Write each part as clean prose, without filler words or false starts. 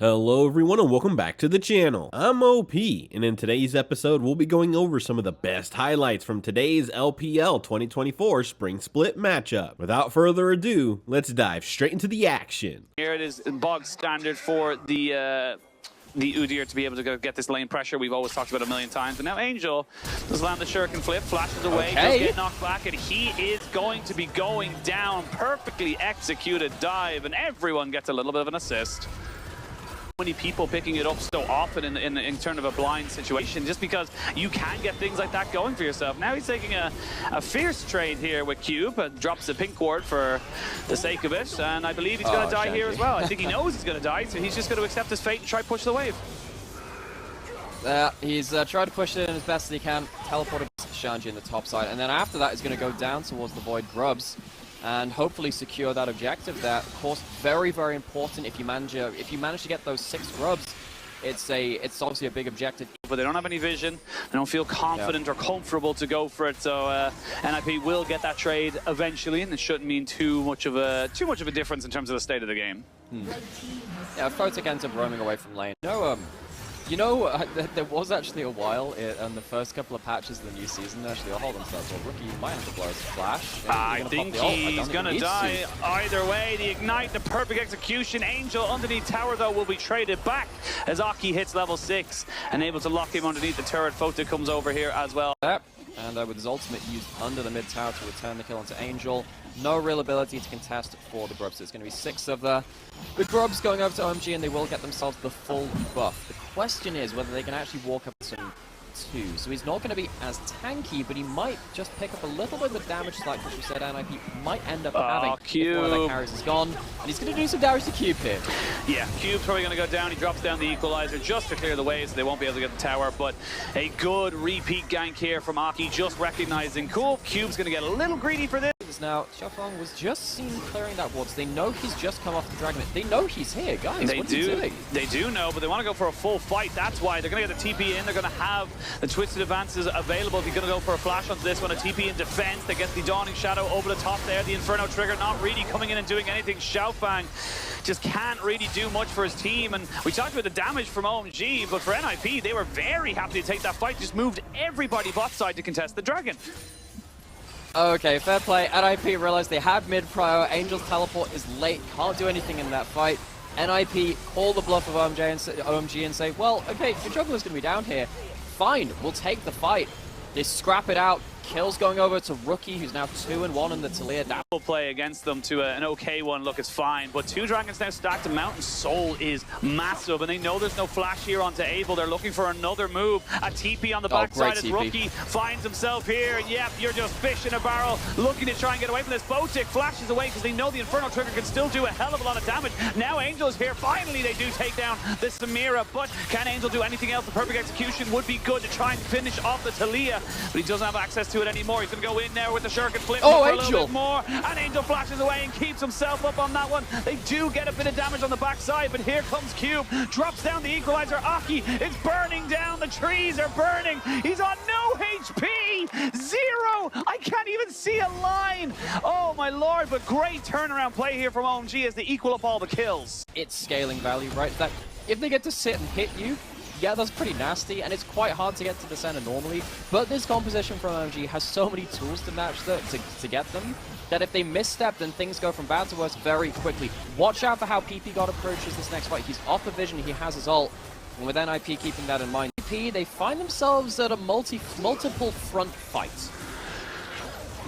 Hello everyone and welcome back to the channel. I'm OP, and in today's episode we'll be going over some of the best highlights from today's LPL 2024 Spring Split matchup. Without further ado, let's dive straight into the action. Here it is, bog standard for the Udyr to be able to get this lane pressure we've always talked about a million times. But now Angel does land the shuriken flip, flashes away, does get knocked back, and he is going to be going down. Perfectly executed dive, and everyone gets a little bit of an assist. Many people picking it up so often in terms of a blind situation, just because you can get things like that going for yourself. Now he's taking a fierce trade here with Cube and drops the pink ward for the sake of it, and I believe he's going to die here as well. I think he knows he's going to die, so he's just going to accept his fate and try to push the wave. He's tried to push it in as best as he can, teleported Shanji in the top side, and then after that he's going to go down towards the Void Grubs and hopefully secure that objective there. Of course, very, very important if you manage to get those 6 grubs. It's obviously a big objective. But they don't have any vision, they don't feel confident or comfortable to go for it, so NIP will get that trade eventually, and it shouldn't mean too much of a difference in terms of the state of the game. Yeah, Photic ends up roaming away from lane. There was actually a while in the first couple of patches of the new season, actually, hold on to that, so Rookie might have to blow his flash. I think he's going to die either way. The Ignite, the perfect execution. Angel underneath tower, though, will be traded back as Aki hits level 6 and able to lock him underneath the turret. Photic comes over here as well. And with his ultimate used under the mid tower to return the kill onto Angel. No real ability to contest for the Grubs. So it's going to be 6 of the Grubs going over to OMG, and they will get themselves the full buff. The question is whether they can actually walk up some 2. So he's not going to be as tanky, but he might just pick up a little bit of the damage, like what you said, and he might end up having if one of their carries is gone. And he's going to do some damage to Cube here. Yeah, Cube's probably going to go down. He drops down the equalizer just to clear the way, so they won't be able to get the tower. But a good repeat gank here from Aki, just recognizing, cool, Cube's going to get a little greedy for this. Now, Xiaofeng was just seen clearing that ward. They know he's just come off the Dragon. They know he's here, guys. What are you doing? They do know, but they want to go for a full fight. That's why they're going to get the TP in. They're going to have the twisted advances available. If you're going to go for a flash onto this one, a TP in defense. They get the Dawning Shadow over the top there. The Inferno Trigger not really coming in and doing anything. Xiaofeng just can't really do much for his team. And we talked about the damage from OMG, but for NIP, they were very happy to take that fight. Just moved everybody bot side to contest the Dragon. Okay, fair play. NIP realized they had mid-prior. Angel's teleport is late, can't do anything in that fight. NIP call the bluff of OMG and say, well, okay, your jungler's going to be down here. Fine, we'll take the fight. They scrap it out. Kills going over to Rookie, who's now 2-1 in the Talia. We'll play against them to an okay one. Look, it's fine. But 2 dragons now stacked. The Mountain Soul is massive, and they know there's no flash here onto Abel. They're looking for another move. A TP on the backside as Rookie finds himself here. Yep, you're just fish in a barrel, looking to try and get away from this. Photic flashes away because they know the Inferno Trigger can still do a hell of a lot of damage. Now Angel's here. Finally, they do take down the Samira, but can Angel do anything else? The perfect execution would be good to try and finish off the Talia, but he doesn't have access to it anymore. He's going to go in there with the shuriken flip for a little bit more, and Angel flashes away and keeps himself up on that one. They do get a bit of damage on the backside, but here comes Cube, drops down the equalizer. Aki is burning down. The trees are burning. He's on no HP, 0. I can't even see a line. Oh my lord, but great turnaround play here from OMG as they equal up all the kills. It's scaling value, right? That if they get to sit and hit you, yeah, that's pretty nasty, and it's quite hard to get to the center normally, but this composition from OMG has so many tools to match that, to get them, that if they misstep, then things go from bad to worse very quickly. Watch out for how PP God approaches this next fight. He's off the vision, he has his ult, and with NIP keeping that in mind, NIP, they find themselves at a multiple front fight.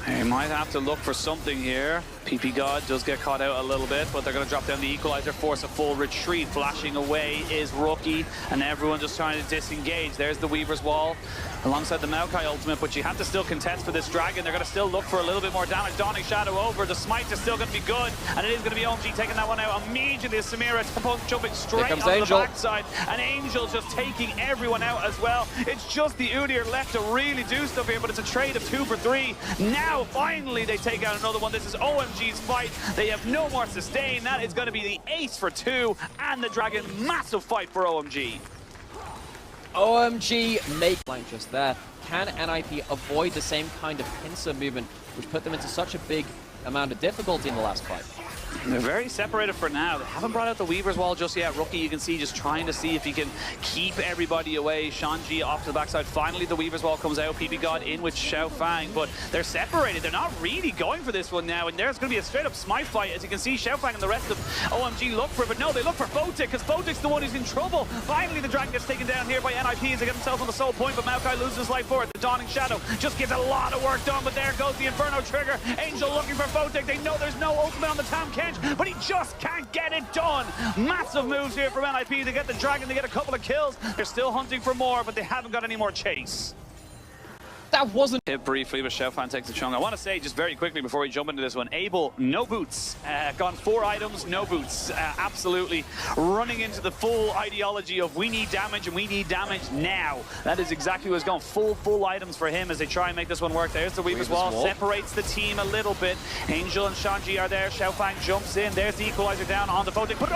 They might have to look for something here. PP God does get caught out a little bit, but they're going to drop down the equalizer, force a full retreat. Flashing away is Rookie, and everyone just trying to disengage. There's the Weaver's Wall alongside the Maokai ultimate, but you have to still contest for this Dragon. They're going to still look for a little bit more damage. Dawning Shadow over. The smite is still going to be good, and it is going to be OMG taking that one out immediately. Samira jumping straight onto the backside, and Angel just taking everyone out as well. It's just the Udyr left to really do stuff here, but it's a trade of 2 for 3. Now, finally, they take out another one. This is OMG's fight. They have no more sustain. That is going to be the ace for 2, and the Dragon, massive fight for OMG. OMG make line just there. Can NIP avoid the same kind of pincer movement, which put them into such a big amount of difficulty in the last fight? They're very separated for now. They haven't brought out the Weaver's Wall just yet. Rookie, you can see, just trying to see if he can keep everybody away. Shanji off to the backside. Finally, the Weaver's Wall comes out. PB God in with Xiaofang, but they're separated. They're not really going for this one now, and there's going to be a straight-up smite fight. As you can see, Xiaofang and the rest of OMG look for it, but no, they look for Photic, because Photic's the one who's in trouble. Finally, the Dragon gets taken down here by NIP as they get themselves on the soul point, but Maokai loses his life for it. The Dawning Shadow just gets a lot of work done, but there goes the Inferno trigger. Angel looking for Photic. They know there's no ultimate on the Tam Kench, but he just can't get it done. Massive moves here from NIP. They get the Dragon, they get a couple of kills. They're still hunting for more, but they haven't got any more chase. That wasn't hit briefly, but Xiaofang takes the chunk. I want to say just very quickly before we jump into this one, Abel, no boots. Gone 4 items, no boots. Absolutely running into the full ideology of we need damage and we need damage now. That is exactly what's going. Full items for him as they try and make this one work. There's the Weaver's Wall, separates the team a little bit. Angel and Shanji are there. Xiaofang jumps in. There's the equalizer down on the Photic. But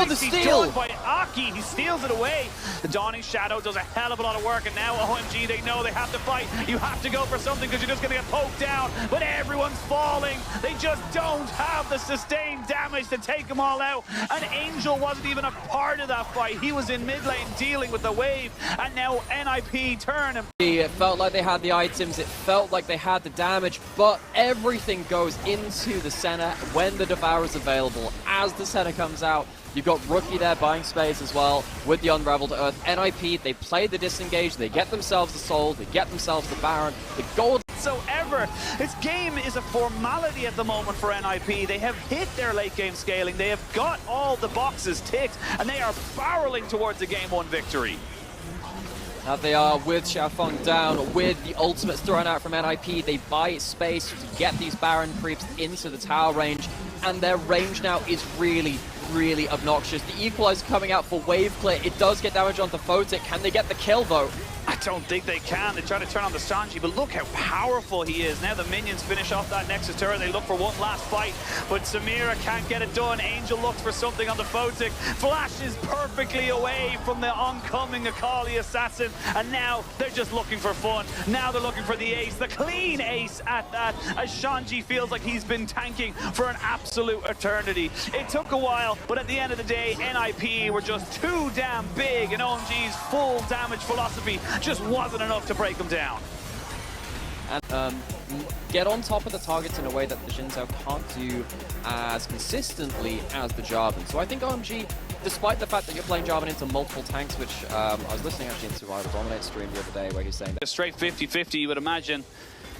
the steal by Aki. He steals it away. The Dawning Shadow does a hell of a lot of work, and now OMG, they know they have to fight. You have to go for something because you're just going to get poked down, but everyone's falling. They just don't have the sustained damage to take them all out, and Angel wasn't even a part of that fight. He was in mid lane dealing with the wave, and now NIP turn him. It felt like they had the items, it felt like they had the damage, but everything goes into the center when the Devour is available. As the center comes out, you've got Rookie there buying space as well with the Unraveled Earth. NIP, they play the disengage, they get themselves the Soul, they get themselves the Baron, the gold. Whatsoever. This game is a formality at the moment for NIP. They have hit their late game scaling, they have got all the boxes ticked, and they are barreling towards a game 1 victory. Now they are with Xiaofang down, with the ultimates thrown out from NIP. They buy space to get these Baron creeps into the tower range, and their range now is really obnoxious. The equalizer coming out for wave clear. It does get damage onto Photic. Can they get the kill though? I don't think they can. They try to turn on the Sanji, but look how powerful he is. Now the minions finish off that Nexus turret. They look for one last fight, but Samira can't get it done. Angel looks for something on the Photic. Flashes perfectly away from the oncoming Akali assassin, and now they're just looking for fun. Now they're looking for the ace, the clean ace at that, as Shanji feels like he's been tanking for an absolute eternity. It took a while, but at the end of the day, NIP were just too damn big, and OMG's full damage philosophy just wasn't enough to break them down. And get on top of the targets in a way that the Xin Zhao can't do as consistently as the Jarvan. So I think OMG, despite the fact that you're playing Jarvan into multiple tanks, which I was listening actually into Survivor Dominate stream the other day where he's saying that. A straight 50-50, you would imagine.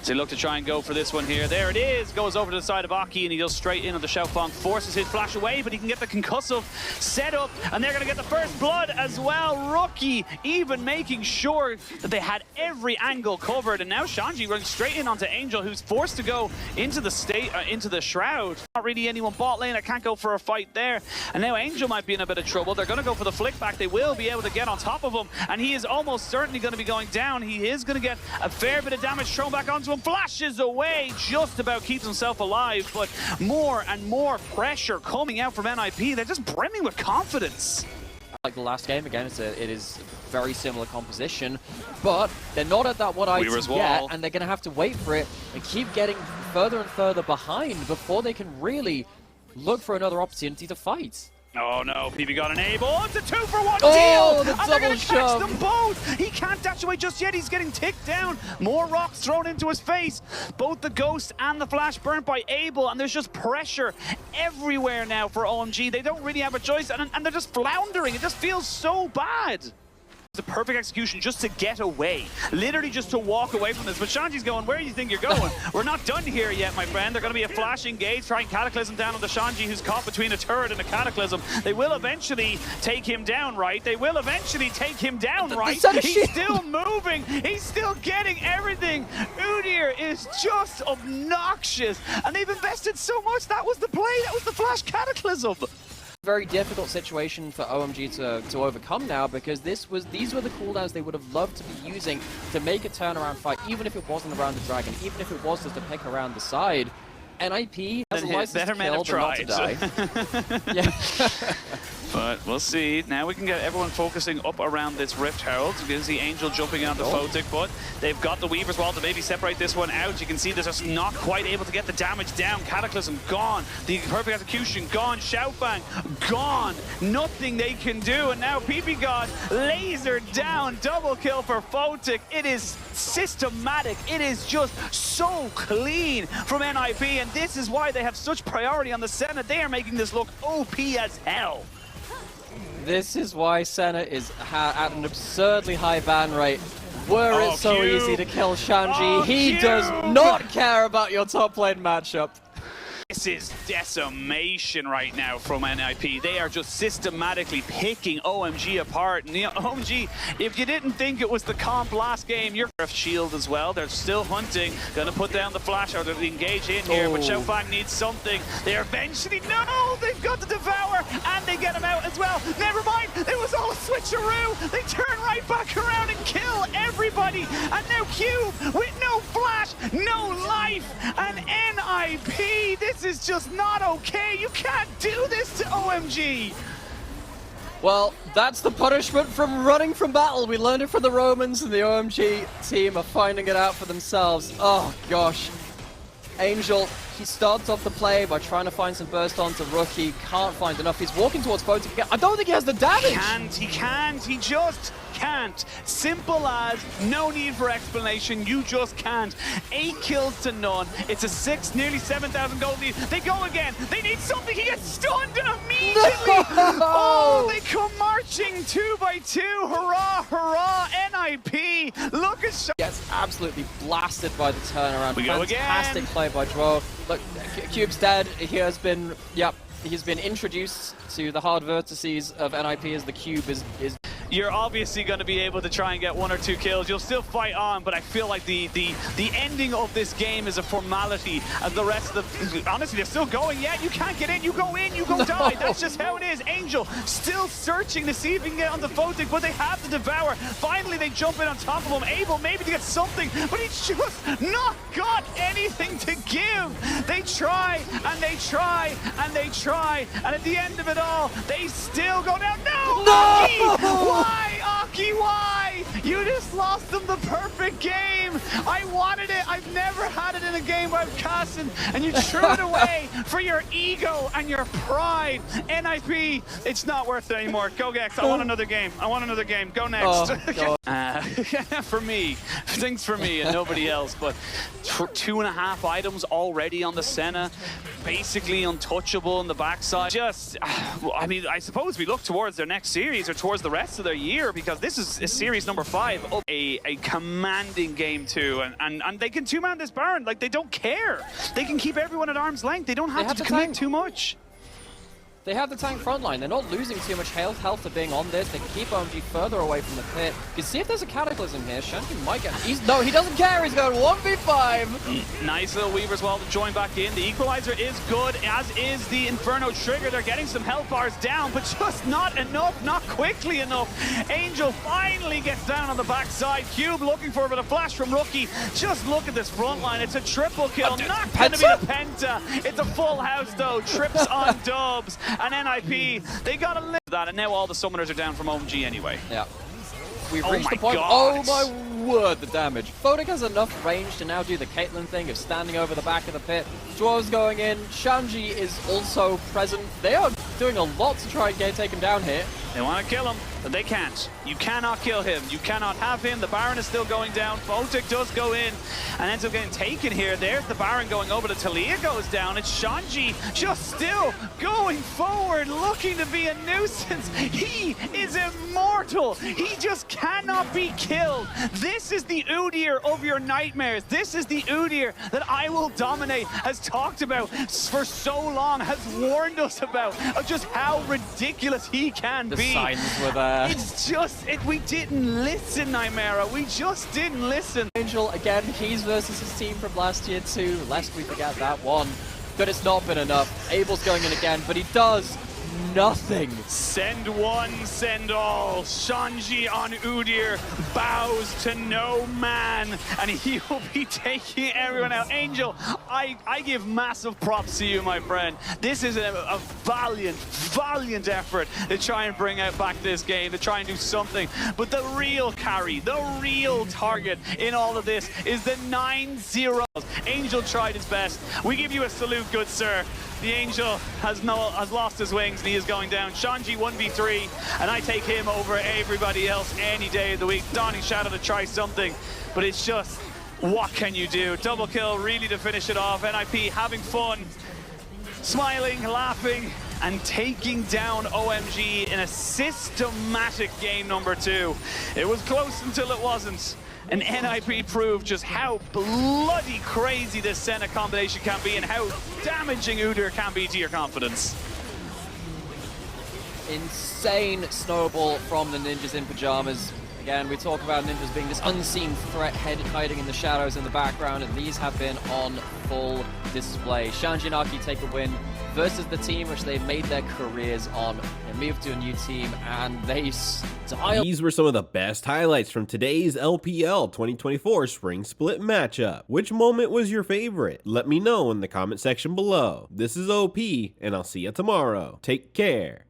So they look to try and go for this one here. There it is. Goes over to the side of Aki, and he goes straight in on the Xiaofang. Forces his flash away, but he can get the concussive set up, and they're going to get the first blood as well. Rookie even making sure that they had every angle covered, and now Shanji running straight in onto Angel, who's forced to go into the Shroud. Not really anyone bot lane. I can't go for a fight there, and now Angel might be in a bit of trouble. They're going to go for the flick back. They will be able to get on top of him, and he is almost certainly going to be going down. He is going to get a fair bit of damage thrown back onto him. Flashes away, just about keeps himself alive, but more and more pressure coming out from NIP. They're just brimming with confidence. Like the last game, again, it is very similar composition, but they're not at that 1 item yet, and they're going to have to wait for it and keep getting further and further behind before they can really look for another opportunity to fight. Oh no, PB got an Abel. It's a 2-for-1 deal! The and they're going to catch them both! He can't dash away just yet, he's getting ticked down. More rocks thrown into his face. Both the Ghost and the Flash burnt by Abel, and there's just pressure everywhere now for OMG. They don't really have a choice, and they're just floundering. It just feels so bad. The perfect execution just to get away, literally just to walk away from this. But Shanji's going, where do you think you're going? We're not done here yet, my friend. They're going to be a flash engage, trying Cataclysm down on the Shanji, who's caught between a turret and a Cataclysm. They will eventually take him down, right? They will eventually take him down, right? He's still moving. He's still getting everything. Udyr is just obnoxious, and they've invested so much. That was the play. That was the flash Cataclysm. Very difficult situation for OMG to overcome now, because these were the cooldowns they would have loved to be using to make a turnaround fight, even if it wasn't around the dragon, even if it was just to pick around the side. NIP has a license to kill, but not to die. Yeah. But we'll see. Now we can get everyone focusing up around this Rift Herald. You can see Angel jumping onto Photic, but they've got the Weaver's Wall to maybe separate this one out. You can see they're just not quite able to get the damage down. Cataclysm gone. The perfect execution gone. Shoutfang gone. Nothing they can do. And now PP God lasered down. Double kill for Photic. It is systematic. It is just so clean from NIP. And this is why they have such priority on the Senna. They are making this look OP as hell. This is why Senna is at an absurdly high ban rate. Were it so easy to kill Shanji, he does not care about your top lane matchup. This is decimation right now from NIP. They are just systematically picking OMG apart. And, you know, OMG, if you didn't think it was the comp last game, you're shield as well. They're still hunting. Gonna put down the flash or they're engage in here, but Shoutfang needs something. They are eventually, no, they've got the Devour, and they get him out as well. Never mind, it was all a switcheroo. They turn right back around and kill everybody. And now Cube with no flash, no life, and NIP. This is just not okay. You can't do this to OMG. Well, that's the punishment from running from battle. We learned it from the Romans, and the OMG team are finding it out for themselves. Oh, gosh. Angel, he starts off the play by trying to find some burst onto Rookie. Can't find enough. He's walking towards Photic again. I don't think he has the damage. He can't. He just can't. Simple as, no need for explanation. You just can't. 8 kills to none. It's a 6, nearly 7,000 gold lead. They go again. They need something. He gets stunned immediately. No! Oh, they come marching 2 by 2. Hurrah, hurrah, NIP. Look at Gets absolutely blasted by the turnaround. We go again. Fantastic play by Dro. Look, Cube's dead. He has been, he's been introduced to the hard vertices of NIP as the Cube is you're obviously going to be able to try and get 1 or 2 kills. You'll still fight on, but I feel like the ending of this game is a formality, and the rest of the... Honestly, they're still going. Yeah, you can't get in. You go in, you go die. That's just how it is. Angel still searching to see if he can get on the Photic, but they have the Devour. Finally, they jump in on top of him, able maybe to get something, but he's just not got anything to give. They try, and they try, and they try, and at the end of it all, they still go down. No! Why, Aki, why? You just lost them the perfect game. I wanted it. I've never had it in a game where I've cast and you threw it away for your ego and your pride. NIP, it's not worth it anymore. Go Gex, I want another game. I want another game. Go next. For me, things for me and nobody else, but 2.5 items already on the Senna. Basically untouchable in the backside. Just, I mean, I suppose we look towards their next series or towards the rest of their year, because this is series number 5 of a commanding game too, and they can 2-man this Baron. Like, they don't care. They can keep everyone at arm's length. They don't have to commit too much. They have the tank front line. They're not losing too much health to being on this. They can keep OMG further away from the pit. You can see if there's a Cataclysm here. Shanky might get... No, he doesn't care. He's going 1v5. Nice little Weaver's Wall to join back in. The Equalizer is good, as is the Inferno Trigger. They're getting some health bars down, but just not enough, not quickly enough. Angel finally gets down on the backside. Cube looking for a bit of flash from Rookie. Just look at this front line. It's a triple kill. Not going to be the Penta. It's a full house, though. Trips on dubs. And NIP, they got to live that, and now all the summoners are down from OMG anyway. Yeah. We've reached the point. Oh my word, the damage. Photic has enough range to now do the Caitlyn thing of standing over the back of the pit. Dwarves going in. Shanji is also present. They are doing a lot to try and take him down here. They want to kill him, but they can't. You cannot kill him. You cannot have him. The Baron is still going down. Photic does go in and ends up getting taken here. There's the Baron going over. The Talia goes down. It's Shanji just still going forward, looking to be a nuisance. He is immortal. He just cannot be killed. This is the Udyr of your nightmares. This is the Udyr that I Will Dominate has talked about for so long, has warned us about, of just how ridiculous he can be. Signs were there. It's just, we didn't listen, Nightmare. We just didn't listen. Angel, again, he's versus his team from last year too, lest we forget that one. But it's not been enough. Abel's going in again, but he does nothing. Send one, send all. Shanji on Udyr bows to no man, and he will be taking everyone out. Angel, I give massive props to you, my friend. This is a valiant effort to try and bring out back this game, to try and do something. But the real carry, the real target in all of this is the 9-0. Angel tried his best. We give you a salute, good sir. The Angel has lost his wings and he is going down. Shanji 1v3, and I take him over everybody else any day of the week. Donning Shadow to try something, but it's just, what can you do? Double kill really to finish it off. NIP having fun, smiling, laughing, and taking down OMG in a systematic game number 2. It was close until it wasn't. And NIP proved just how bloody crazy this Senna combination can be and how damaging Udyr can be to your confidence. Insane snowball from the ninjas in pajamas. Again, we talk about ninjas being this unseen threat hiding in the shadows in the background, and these have been on full display. Shanji and Aki take a win versus the team which they've made their careers on. They moved to a new team and they style. These were some of the best highlights from today's LPL 2024 Spring Split matchup. Which moment was your favorite? Let me know in the comment section below. This is OP, and I'll see you tomorrow. Take care.